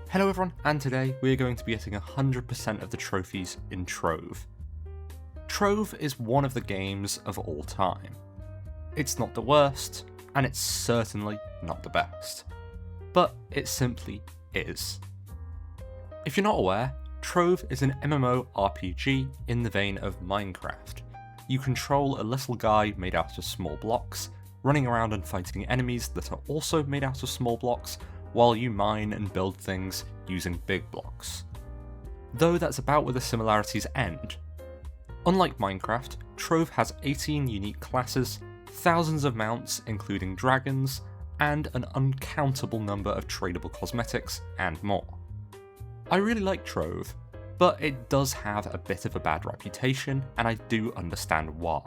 Hello everyone, and today we are going to be getting 100% of the trophies in Trove. Trove is one of the games of all time. It's not the worst, and it's certainly not the best. But it simply is. If you're not aware, Trove is an MMORPG in the vein of Minecraft. You control a little guy made out of small blocks, running around and fighting enemies that are also made out of small blocks, while you mine and build things using big blocks. Though that's about where the similarities end. Unlike Minecraft, Trove has 18 unique classes, thousands of mounts including dragons, and an uncountable number of tradable cosmetics and more. I really like Trove, but it does have a bit of a bad reputation, and I do understand why.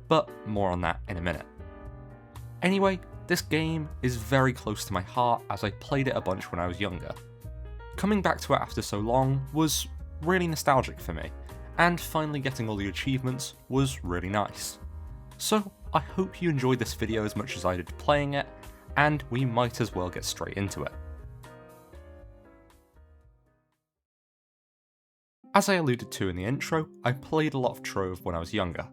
But more on that in a minute. Anyway, this game is very close to my heart as I played it a bunch when I was younger. Coming back to it after so long was really nostalgic for me, and finally getting all the achievements was really nice. So I hope you enjoyed this video as much as I did playing it, and we might as well get straight into it. As I alluded to in the intro, I played a lot of Trove when I was younger.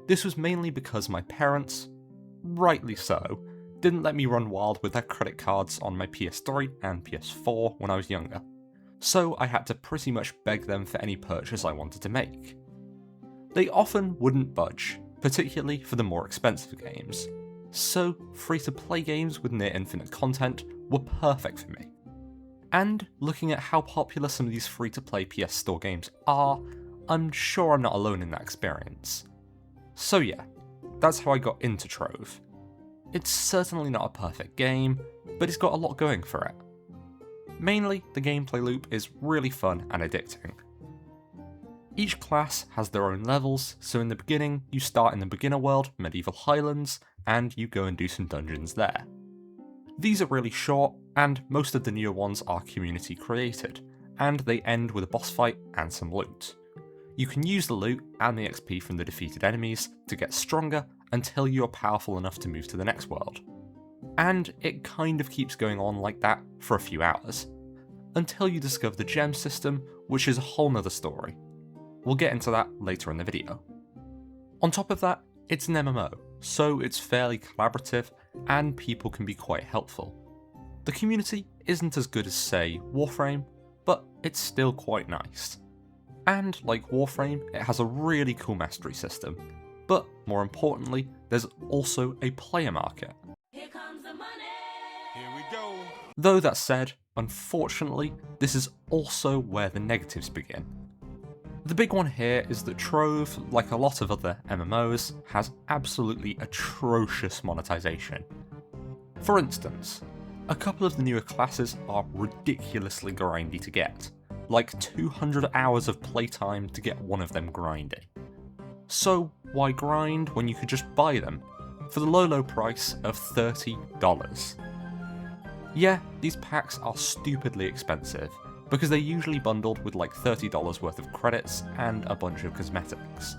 This was mainly because my parents, rightly so, didn't let me run wild with their credit cards on my PS3 and PS4 when I was younger, so I had to pretty much beg them for any purchase I wanted to make. They often wouldn't budge, particularly for the more expensive games, so free-to-play games with near infinite content were perfect for me. And looking at how popular some of these free-to-play PS Store games are, I'm sure I'm not alone in that experience. So yeah, that's how I got into Trove. It's certainly not a perfect game, but it's got a lot going for it. Mainly, the gameplay loop is really fun and addicting. Each class has their own levels, so in the beginning, you start in the beginner world, Medieval Highlands, and you go and do some dungeons there. These are really short, and most of the newer ones are community created, and they end with a boss fight and some loot. You can use the loot and the XP from the defeated enemies to get stronger until you're powerful enough to move to the next world. And it kind of keeps going on like that for a few hours, until you discover the gem system, which is a whole nother story. We'll get into that later in the video. On top of that, it's an MMO, so it's fairly collaborative and people can be quite helpful. The community isn't as good as, say, Warframe, but it's still quite nice. And like Warframe, it has a really cool mastery system, but more importantly, there's also a player market. Here comes the money. Here we go. Though that said, unfortunately, this is also where the negatives begin. The big one here is that Trove, like a lot of other MMOs, has absolutely atrocious monetization. For instance, a couple of the newer classes are ridiculously grindy to get, like 200 hours of playtime to get one of them grindy. So why grind when you could just buy them for the low price of $30? Yeah, these packs are stupidly expensive, because they're usually bundled with like $30 worth of credits and a bunch of cosmetics.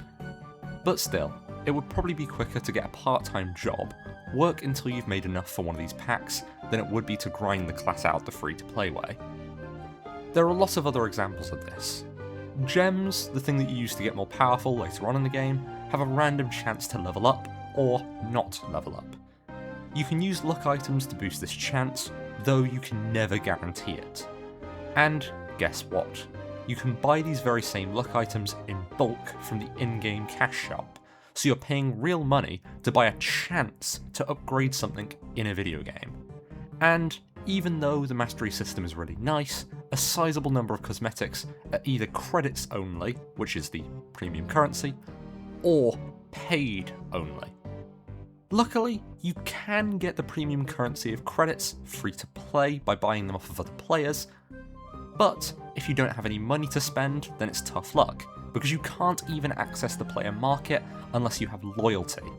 But still, it would probably be quicker to get a part-time job, work until you've made enough for one of these packs, than it would be to grind the class out the free-to-play way. There are lots of other examples of this. Gems, the thing that you use to get more powerful later on in the game, have a random chance to level up, or not level up. You can use luck items to boost this chance, though you can never guarantee it. And guess what? You can buy these very same luck items in bulk from the in-game cash shop, so you're paying real money to buy a chance to upgrade something in a video game. And even though the mastery system is really nice, a sizable number of cosmetics are either credits only, which is the premium currency, or paid only. Luckily, you can get the premium currency of credits free to play by buying them off of other players, but if you don't have any money to spend, then it's tough luck, because you can't even access the player market unless you have loyalty.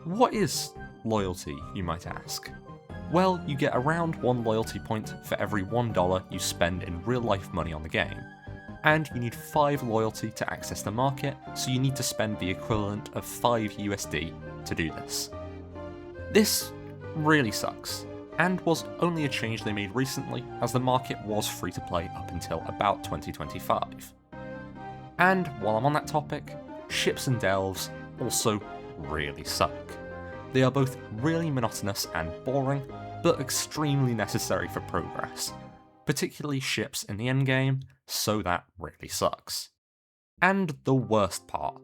What is loyalty, you might ask? Well, you get around 1 loyalty point for every $1 you spend in real life money on the game, and you need 5 loyalty to access the market, so you need to spend the equivalent of 5 USD to do this. This really sucks, and was only a change they made recently as the market was free to play up until about 2025. And while I'm on that topic, ships and delves also really suck. They are both really monotonous and boring, but extremely necessary for progress, particularly ships in the endgame, so that really sucks. And the worst part,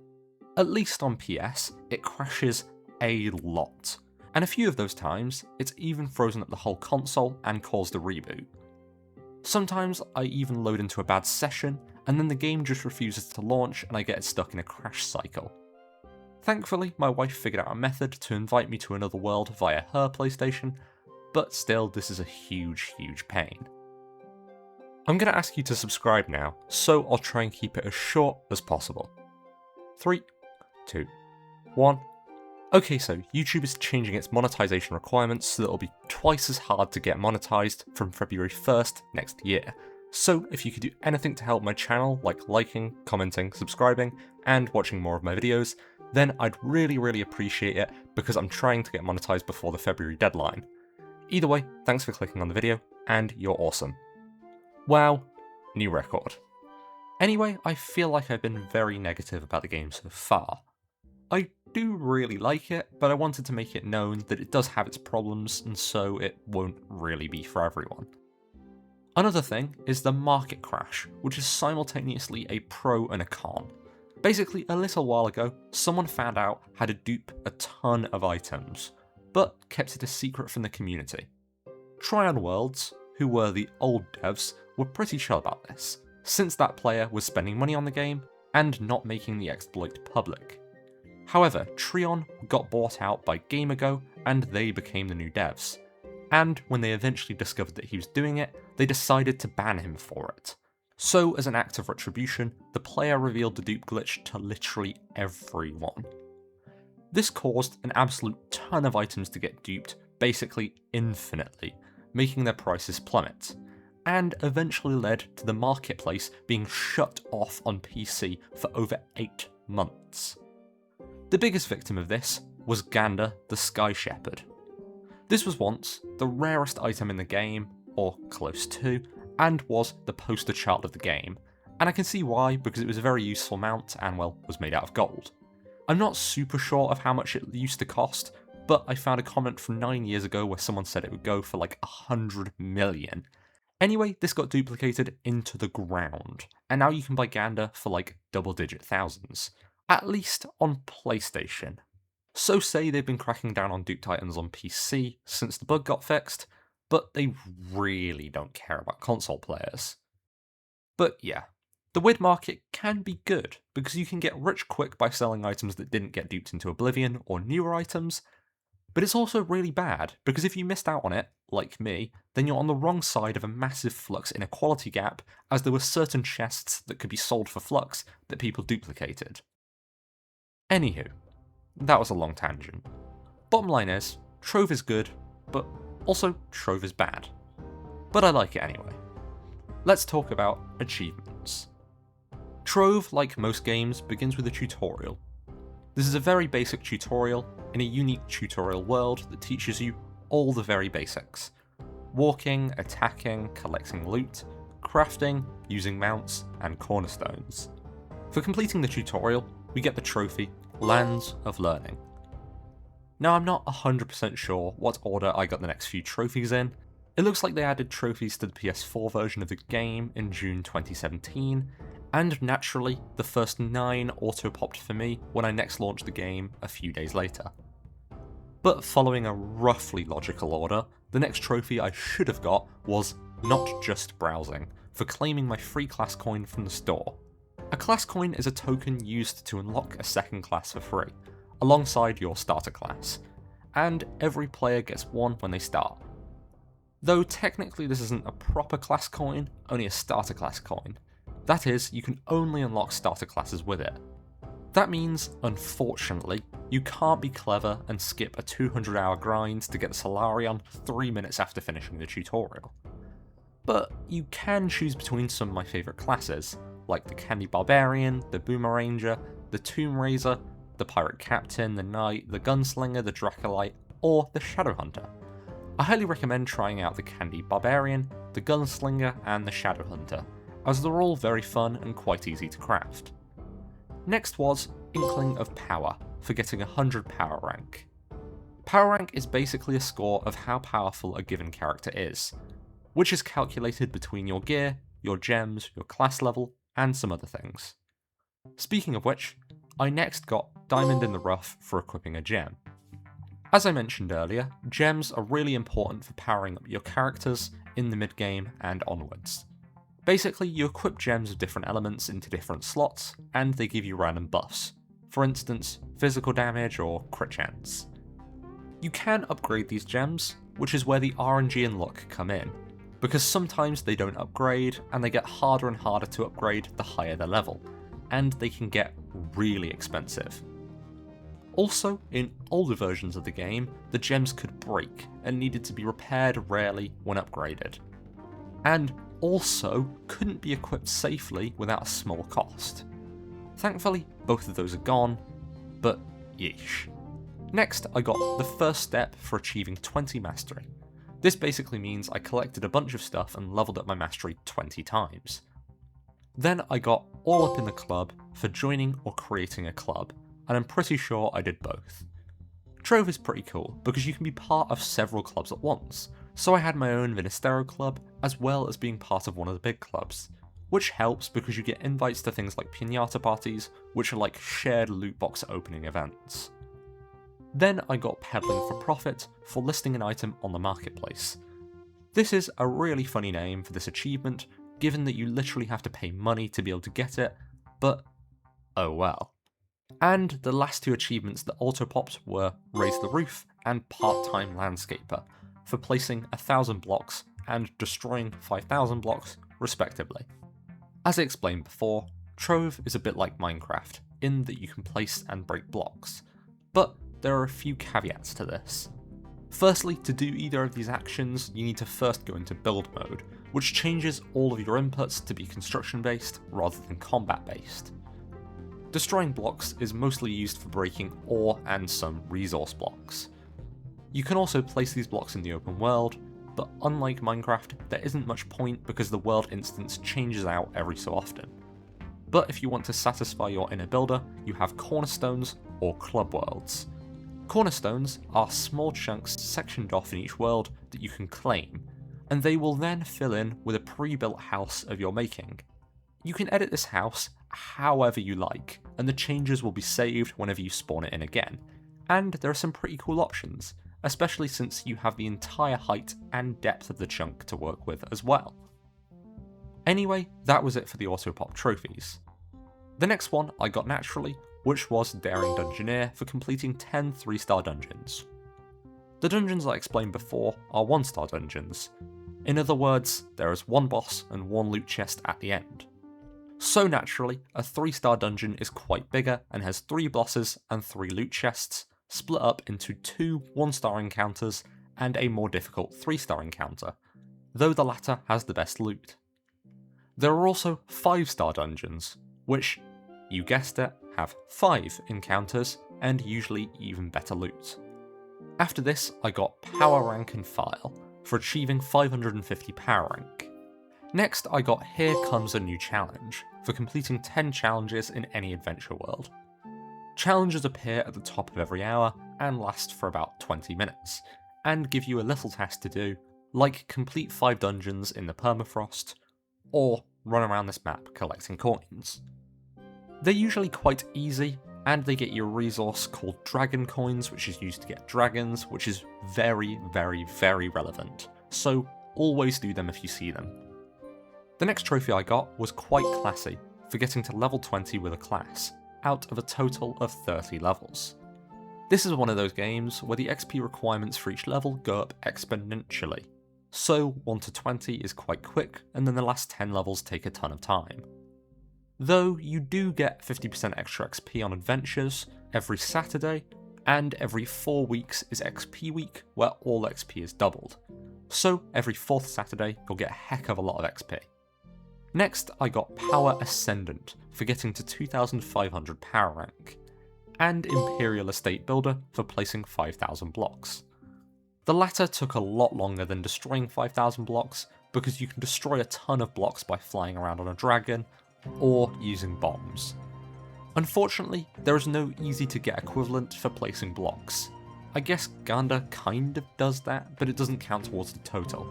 at least on PS, it crashes a lot, and a few of those times, it's even frozen up the whole console and caused a reboot. Sometimes I even load into a bad session, and then the game just refuses to launch and I get stuck in a crash cycle. Thankfully, my wife figured out a method to invite me to another world via her PlayStation, but still this is a huge pain. I'm going to ask you to subscribe now, so I'll try and keep it as short as possible. 3, 2, 1. Okay, so YouTube is changing its monetization requirements so that it'll be twice as hard to get monetized from February 1st next year. So if you could do anything to help my channel, like liking, commenting, subscribing, and watching more of my videos, then I'd really appreciate it because I'm trying to get monetized before the February deadline. Either way, thanks for clicking on the video, and you're awesome. Wow, new record. Anyway, I feel like I've been very negative about the game so far. I do really like it, but I wanted to make it known that it does have its problems, and so it won't really be for everyone. Another thing is the market crash, which is simultaneously a pro and a con. Basically, a little while ago, someone found out how to dupe a ton of items, but kept it a secret from the community. Tryon Worlds, who were the old devs, were pretty chill about this, since that player was spending money on the game and not making the exploit public. However, Tryon got bought out by GamerGo and they became the new devs. And when they eventually discovered that he was doing it, they decided to ban him for it. So as an act of retribution, the player revealed the dupe glitch to literally everyone. This caused an absolute ton of items to get duped, basically infinitely, making their prices plummet, and eventually led to the marketplace being shut off on PC for over 8 months. The biggest victim of this was Gander the Sky Shepherd. This was once the rarest item in the game, or close to, and was the poster child of the game, and I can see why because it was a very useful mount and, well, was made out of gold. I'm not super sure of how much it used to cost, but I found a comment from 9 years ago where someone said it would go for like 100 million. Anyway, this got duplicated into the ground, and now you can buy Gander for like double-digit thousands. At least on PlayStation. So say they've been cracking down on duped items on PC since the bug got fixed, but they really don't care about console players. But yeah, the WID market can be good, because you can get rich quick by selling items that didn't get duped into oblivion or newer items, but it's also really bad, because if you missed out on it, like me, then you're on the wrong side of a massive flux inequality gap, as there were certain chests that could be sold for flux that people duplicated. Anywho, that was a long tangent. Bottom line is, Trove is good, but also Trove is bad. But I like it anyway. Let's talk about achievements. Trove, like most games, begins with a tutorial. This is a very basic tutorial in a unique tutorial world that teaches you all the very basics. Walking, attacking, collecting loot, crafting, using mounts, and cornerstones. For completing the tutorial, we get the trophy, Lands of Learning. Now I'm not 100% sure what order I got the next few trophies in. It looks like they added trophies to the PS4 version of the game in June 2017, and naturally, the first 9 auto-popped for me when I next launched the game a few days later. But following a roughly logical order, the next trophy I should have got was Not Just Browsing, for claiming my free class coin from the store. A class coin is a token used to unlock a second class for free, alongside your starter class, and every player gets one when they start. Though technically this isn't a proper class coin, only a starter class coin. That is, you can only unlock starter classes with it. That means, unfortunately, you can't be clever and skip a 200-hour grind to get the Solarion 3 minutes after finishing the tutorial. But you can choose between some of my favourite classes, like the Candy Barbarian, the Boomeranger, the Tomb Raiser, the Pirate Captain, the Knight, the Gunslinger, the Dracolite, or the Shadowhunter. I highly recommend trying out the Candy Barbarian, the Gunslinger, and the Shadow Hunter, as they're all very fun and quite easy to craft. Next was Inkling of Power, for getting 100 power rank. Power rank is basically a score of how powerful a given character is, which is calculated between your gear, your gems, your class level, and some other things. Speaking of which, I next got Diamond in the Rough for equipping a gem. As I mentioned earlier, gems are really important for powering up your characters in the mid-game and onwards. Basically, you equip gems of different elements into different slots, and they give you random buffs, for instance, physical damage or crit chance. You can upgrade these gems, which is where the RNG and luck come in, because sometimes they don't upgrade, and they get harder and harder to upgrade the higher the level, and they can get really expensive. Also, in older versions of the game, the gems could break and needed to be repaired rarely when upgraded, and also couldn't be equipped safely without a small cost. Thankfully, both of those are gone, but yeesh. Next, I got the first step for achieving 20 mastery. This basically means I collected a bunch of stuff and leveled up my mastery 20 times. Then I got all up in the club for joining or creating a club, and I'm pretty sure I did both. Trove is pretty cool because you can be part of several clubs at once, so I had my own Vinistero club as well as being part of one of the big clubs, which helps because you get invites to things like pinata parties, which are like shared loot box opening events. Then I got Peddling for Profit for listing an item on the marketplace. This is a really funny name for this achievement, given that you literally have to pay money to be able to get it, but oh well. And the last two achievements that auto-popped were Raise the Roof and Part-Time Landscaper, for placing 1,000 blocks and destroying 5,000 blocks, respectively. As I explained before, Trove is a bit like Minecraft, in that you can place and break blocks, but there are a few caveats to this. Firstly, to do either of these actions, you need to first go into build mode, which changes all of your inputs to be construction-based rather than combat-based. Destroying blocks is mostly used for breaking ore and some resource blocks. You can also place these blocks in the open world, but unlike Minecraft, there isn't much point because the world instance changes out every so often. But if you want to satisfy your inner builder, you have cornerstones or club worlds. Cornerstones are small chunks sectioned off in each world that you can claim, and they will then fill in with a pre-built house of your making. You can edit this house however you like, and the changes will be saved whenever you spawn it in again, and there are some pretty cool options, especially since you have the entire height and depth of the chunk to work with as well. Anyway, that was it for the auto-pop trophies. The next one I got naturally, which was Daring Dungeoneer for completing 10 3-star dungeons. The dungeons I explained before are 1-star dungeons. In other words, there is one boss and one loot chest at the end. So naturally, a 3-star dungeon is quite bigger and has 3 bosses and 3 loot chests, split up into 2 1-star encounters and a more difficult 3-star encounter, though the latter has the best loot. There are also 5-star dungeons, which, you guessed it, have 5 encounters and usually even better loot. After this, I got Power Rank and File for achieving 550 power rank. Next, I got Here Comes a New Challenge for completing 10 challenges in any adventure world. Challenges appear at the top of every hour and last for about 20 minutes, and give you a little task to do, like complete 5 dungeons in the permafrost, or run around this map collecting coins. They're usually quite easy, and they get you a resource called Dragon Coins, which is used to get dragons, which is very, very, very relevant, so always do them if you see them. The next trophy I got was quite classy, for getting to level 20 with a class, out of a total of 30 levels. This is one of those games where the XP requirements for each level go up exponentially, so 1 to 20 is quite quick, and then the last 10 levels take a ton of time. Though you do get 50% extra XP on adventures every Saturday, and every 4 weeks is XP week where all XP is doubled, so every 4th Saturday you'll get a heck of a lot of XP. Next, I got Power Ascendant for getting to 2,500 power rank, and Imperial Estate Builder for placing 5,000 blocks. The latter took a lot longer than destroying 5,000 blocks because you can destroy a ton of blocks by flying around on a dragon or using bombs. Unfortunately, there is no easy to get equivalent for placing blocks. I guess Ganda kind of does that, but it doesn't count towards the total.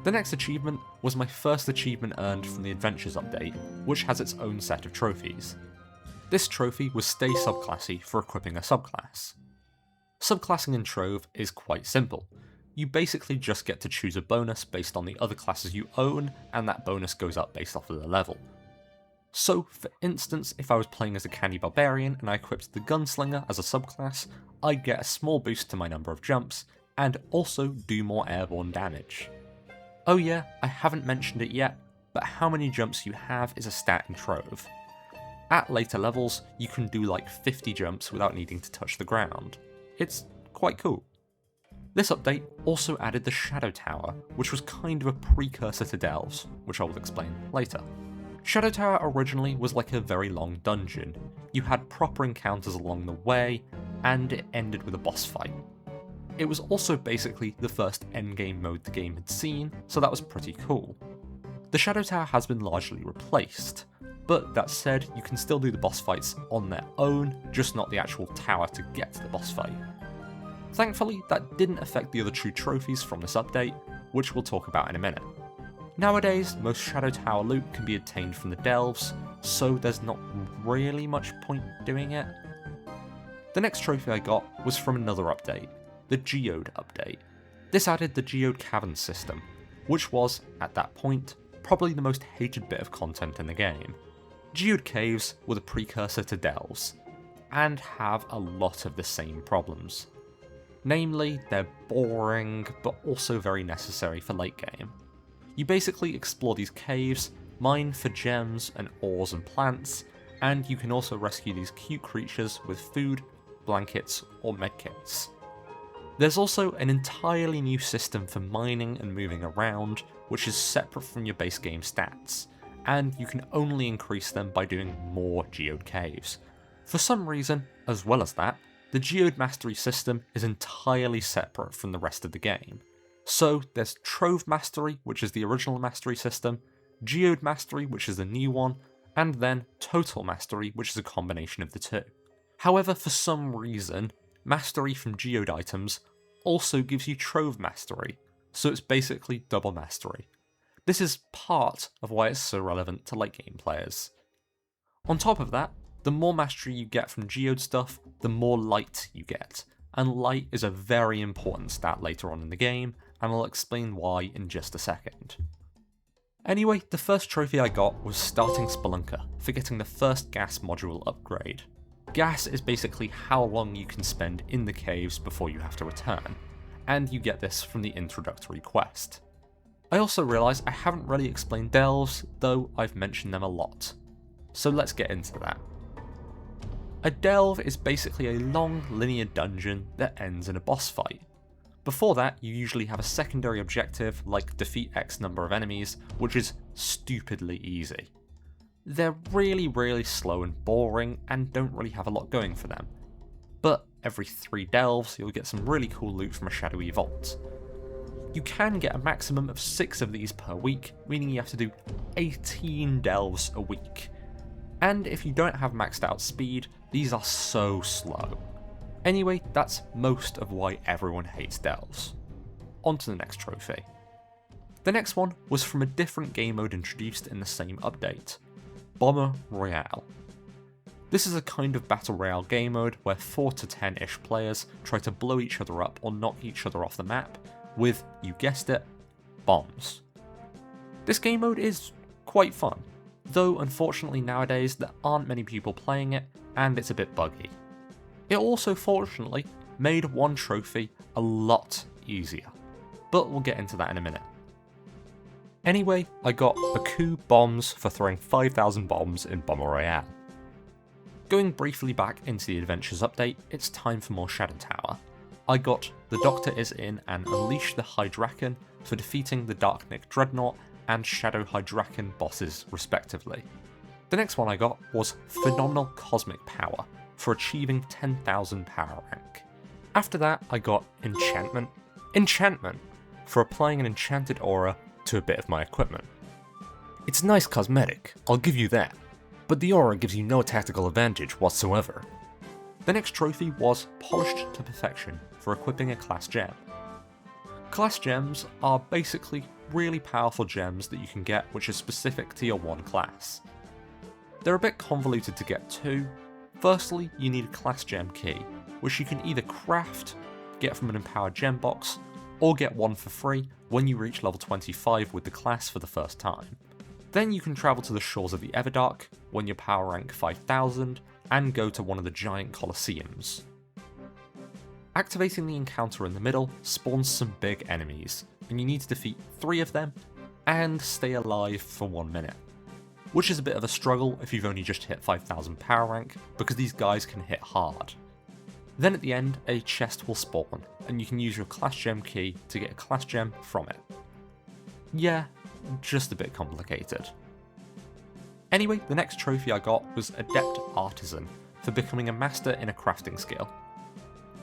The next achievement was my first achievement earned from the Adventures update, which has its own set of trophies. This trophy was Stay Subclassy for equipping a subclass. Subclassing in Trove is quite simple. You basically just get to choose a bonus based on the other classes you own, and that bonus goes up based off of the level. So, for instance, if I was playing as a Candy Barbarian and I equipped the Gunslinger as a subclass, I'd get a small boost to my number of jumps, and also do more airborne damage. Oh yeah, I haven't mentioned it yet, but how many jumps you have is a stat in Trove. At later levels, you can do like 50 jumps without needing to touch the ground. It's quite cool. This update also added the Shadow Tower, which was kind of a precursor to Delves, which I will explain later. Shadow Tower originally was like a very long dungeon. You had proper encounters along the way, and it ended with a boss fight. It was also basically the first endgame mode the game had seen, so that was pretty cool. The Shadow Tower has been largely replaced, but that said, you can still do the boss fights on their own, just not the actual tower to get to the boss fight. Thankfully, that didn't affect the other true trophies from this update, which we'll talk about in a minute. Nowadays, most Shadow Tower loot can be obtained from the Delves, so there's not really much point doing it. The next trophy I got was from another update, the Geode update. This added the Geode Cavern system, which was, at that point, probably the most hated bit of content in the game. Geode caves were the precursor to Delves, and have a lot of the same problems. Namely, they're boring, but also very necessary for late game. You basically explore these caves, mine for gems and ores and plants, and you can also rescue these cute creatures with food, blankets, or medkits. There's also an entirely new system for mining and moving around, which is separate from your base game stats, and you can only increase them by doing more Geode caves. For some reason, as well as that, the Geode Mastery system is entirely separate from the rest of the game. So there's Trove Mastery, which is the original Mastery system, Geode Mastery, which is the new one, and then Total Mastery, which is a combination of the two. However, for some reason, Mastery from Geode items also gives you Trove Mastery, so it's basically double Mastery. This is part of why it's so relevant to late game players. On top of that, the more mastery you get from Geode stuff, the more light you get, and light is a very important stat later on in the game, and I'll explain why in just a second. Anyway, the first trophy I got was starting Spelunker for getting the first gas module upgrade. Gas is basically how long you can spend in the caves before you have to return, and you get this from the introductory quest. I also realise I haven't really explained Delves, though I've mentioned them a lot. So let's get into that. A delve is basically a long linear dungeon that ends in a boss fight. Before that, you usually have a secondary objective like defeat X number of enemies, which is stupidly easy. They're really slow and boring and don't really have a lot going for them. But every 3 delves you'll get some really cool loot from a shadowy vault. You can get a maximum of 6 of these per week, meaning you have to do 18 delves a week. And if you don't have maxed out speed, these are so slow. Anyway, that's most of why everyone hates delves. On to the next trophy. The next one was from a different game mode introduced in the same update, Bomber Royale. This is a kind of battle royale game mode where 4 to 10-ish players try to blow each other up or knock each other off the map with, you guessed it, bombs. This game mode is quite fun, though unfortunately nowadays there aren't many people playing it and it's a bit buggy. It also fortunately made one trophy a lot easier, but we'll get into that in a minute. Anyway, I got Baku bombs for throwing 5,000 bombs in Bomber Royale. Going briefly back into the Adventures update, it's time for more Shadow Tower. I got The Doctor is in and Unleash the Hydraken for defeating the Darknick Dreadnought and Shadow Hydraken bosses respectively. The next one I got was Phenomenal Cosmic Power for achieving 10,000 power rank. After that, I got Enchantment. Enchantment, for applying an enchanted aura to a bit of my equipment. It's nice cosmetic, I'll give you that, but the aura gives you no tactical advantage whatsoever. The next trophy was Polished to Perfection for equipping a class gem. Class gems are basically really powerful gems that you can get which are specific to your one class. They're a bit convoluted to get to. Firstly, you need a class gem key, which you can either craft, get from an empowered gem box, or get one for free when you reach level 25 with the class for the first time. Then you can travel to the shores of the Everdark when you're power rank 5000 and go to one of the giant colosseums. Activating the encounter in the middle spawns some big enemies, and you need to defeat 3 of them and stay alive for 1 minute. Which is a bit of a struggle if you've only just hit 5000 power rank, because these guys can hit hard. Then at the end, a chest will spawn, and you can use your class gem key to get a class gem from it. Yeah, just a bit complicated. Anyway, the next trophy I got was Adept Artisan for becoming a master in a crafting skill.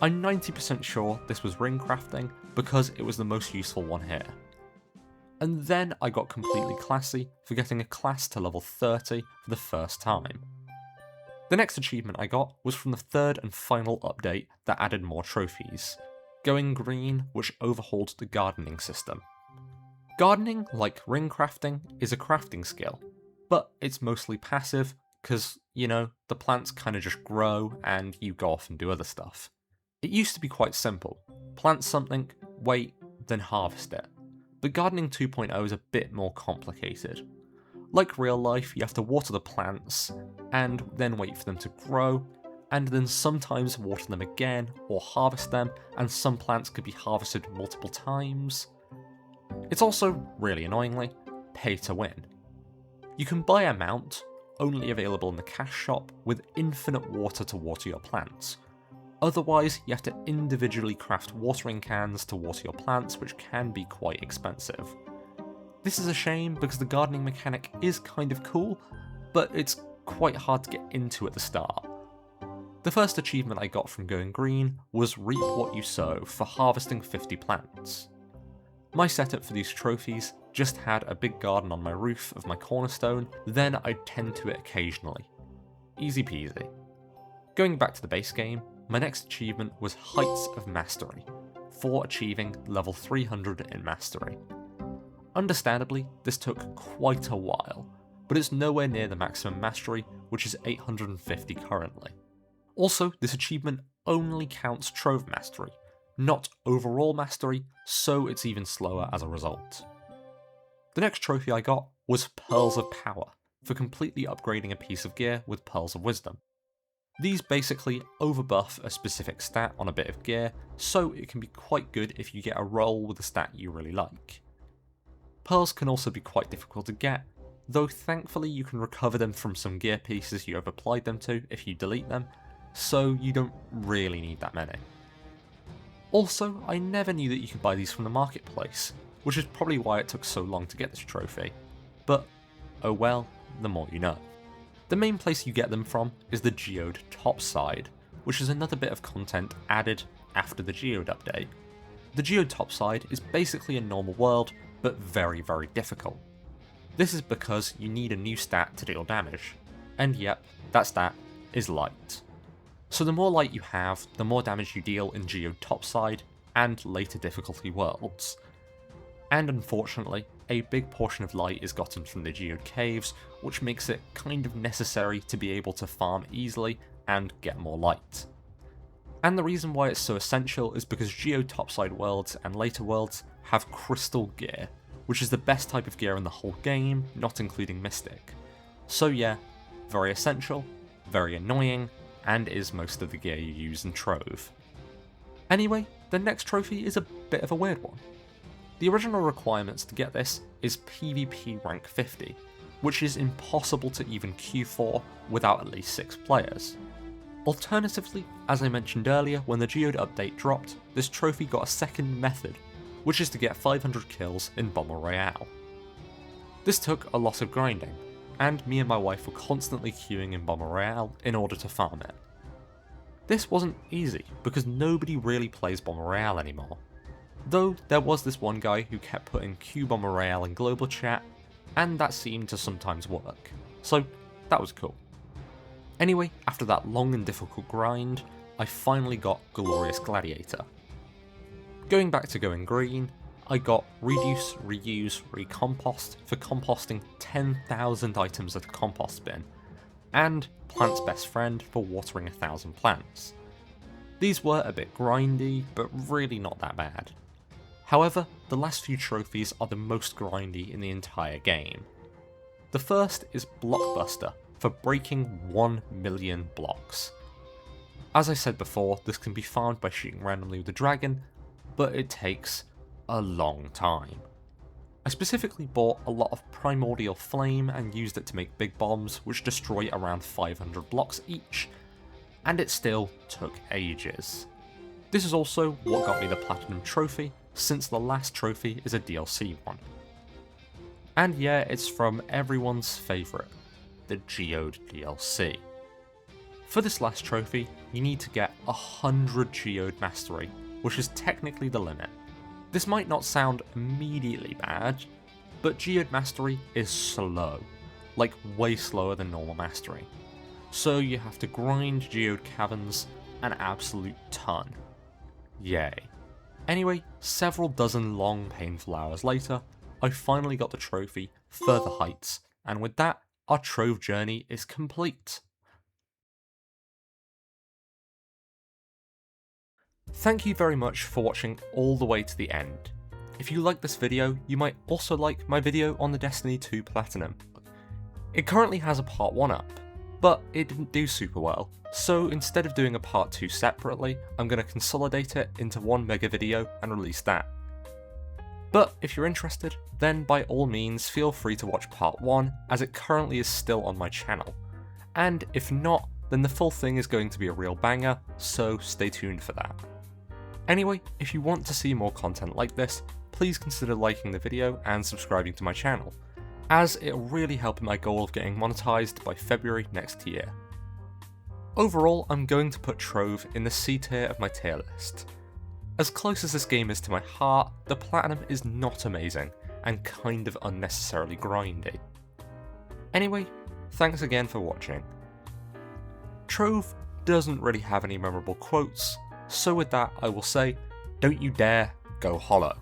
I'm 90% sure this was ring crafting because it was the most useful one here. And then I got completely classy for getting a class to level 30 for the first time. The next achievement I got was from the third and final update that added more trophies, Going Green, which overhauled the gardening system. Gardening, like ring crafting, is a crafting skill, but it's mostly passive because, the plants kind of just grow and you go off and do other stuff. It used to be quite simple. Plant something, wait, then harvest it. But Gardening 2.0 is a bit more complicated. Like real life, you have to water the plants, and then wait for them to grow, and then sometimes water them again, or harvest them, and some plants could be harvested multiple times. It's also, really annoyingly, pay to win. You can buy a mount, only available in the cash shop, with infinite water to water your plants. Otherwise, you have to individually craft watering cans to water your plants, which can be quite expensive. This is a shame because the gardening mechanic is kind of cool, but it's quite hard to get into at the start. The first achievement I got from Going Green was Reap What You Sow for harvesting 50 plants. My setup for these trophies just had a big garden on my roof of my cornerstone, then I'd tend to it occasionally. Easy peasy. Going back to the base game, my next achievement was Heights of Mastery, for achieving level 300 in Mastery. Understandably, this took quite a while, but it's nowhere near the maximum mastery, which is 850 currently. Also, this achievement only counts Trove Mastery, not overall mastery, so it's even slower as a result. The next trophy I got was Pearls of Power, for completely upgrading a piece of gear with Pearls of Wisdom. These basically overbuff a specific stat on a bit of gear, so it can be quite good if you get a roll with a stat you really like. Pearls can also be quite difficult to get, though thankfully you can recover them from some gear pieces you have applied them to if you delete them, so you don't really need that many. Also, I never knew that you could buy these from the marketplace, which is probably why it took so long to get this trophy, but oh well, the more you know. The main place you get them from is the Geode Topside, which is another bit of content added after the Geode update. The Geode Topside is basically a normal world, but very, very difficult. This is because you need a new stat to deal damage, and yep, that stat is light. So the more light you have, the more damage you deal in Geode Topside and later difficulty worlds. And unfortunately, a big portion of light is gotten from the Geode Caves, which makes it kind of necessary to be able to farm easily and get more light. And the reason why it's so essential is because Geode Topside worlds and later worlds have crystal gear, which is the best type of gear in the whole game, not including Mystic. So yeah, very essential, very annoying, and is most of the gear you use in Trove. Anyway, the next trophy is a bit of a weird one. The original requirements to get this is PvP rank 50, which is impossible to even queue for without at least 6 players. Alternatively, as I mentioned earlier, when the Geode update dropped, this trophy got a second method, which is to get 500 kills in Bomber Royale. This took a lot of grinding, and me and my wife were constantly queuing in Bomber Royale in order to farm it. This wasn't easy, because nobody really plays Bomber Royale anymore. Though there was this one guy who kept putting Q Bomber Royale in global chat, and that seemed to sometimes work, so that was cool. Anyway, after that long and difficult grind, I finally got Glorious Gladiator. Going back to going green, I got Reduce, Reuse, Recompost for composting 10,000 items at a compost bin, and Plant's Best Friend for watering 1,000 plants. These were a bit grindy, but really not that bad. However, the last few trophies are the most grindy in the entire game. The first is Blockbuster for breaking 1 million blocks. As I said before, this can be farmed by shooting randomly with a dragon, but it takes a long time. I specifically bought a lot of Primordial Flame and used it to make big bombs which destroy around 500 blocks each, and it still took ages. This is also what got me the Platinum Trophy, since the last trophy is a DLC one. And yeah, it's from everyone's favourite, the Geode DLC. For this last trophy, you need to get 100 Geode Mastery, which is technically the limit. This might not sound immediately bad, but Geode Mastery is slow, like way slower than normal mastery. So you have to grind Geode Caverns an absolute ton. Yay. Anyway, several dozen long painful hours later, I finally got the trophy, Further Heights, and with that, our Trove journey is complete. Thank you very much for watching all the way to the end. If you like this video, you might also like my video on the Destiny 2 Platinum. It currently has a part 1 up, but it didn't do super well, so instead of doing a part 2 separately, I'm going to consolidate it into one mega video and release that. But if you're interested, then by all means feel free to watch part 1, as it currently is still on my channel. And if not, then the full thing is going to be a real banger, so stay tuned for that. Anyway, if you want to see more content like this, please consider liking the video and subscribing to my channel, as it'll really help in my goal of getting monetized by February next year. Overall, I'm going to put Trove in the C tier of my tier list. As close as this game is to my heart, the Platinum is not amazing, and kind of unnecessarily grindy. Anyway, thanks again for watching. Trove doesn't really have any memorable quotes, so with that I will say, don't you dare go hollow.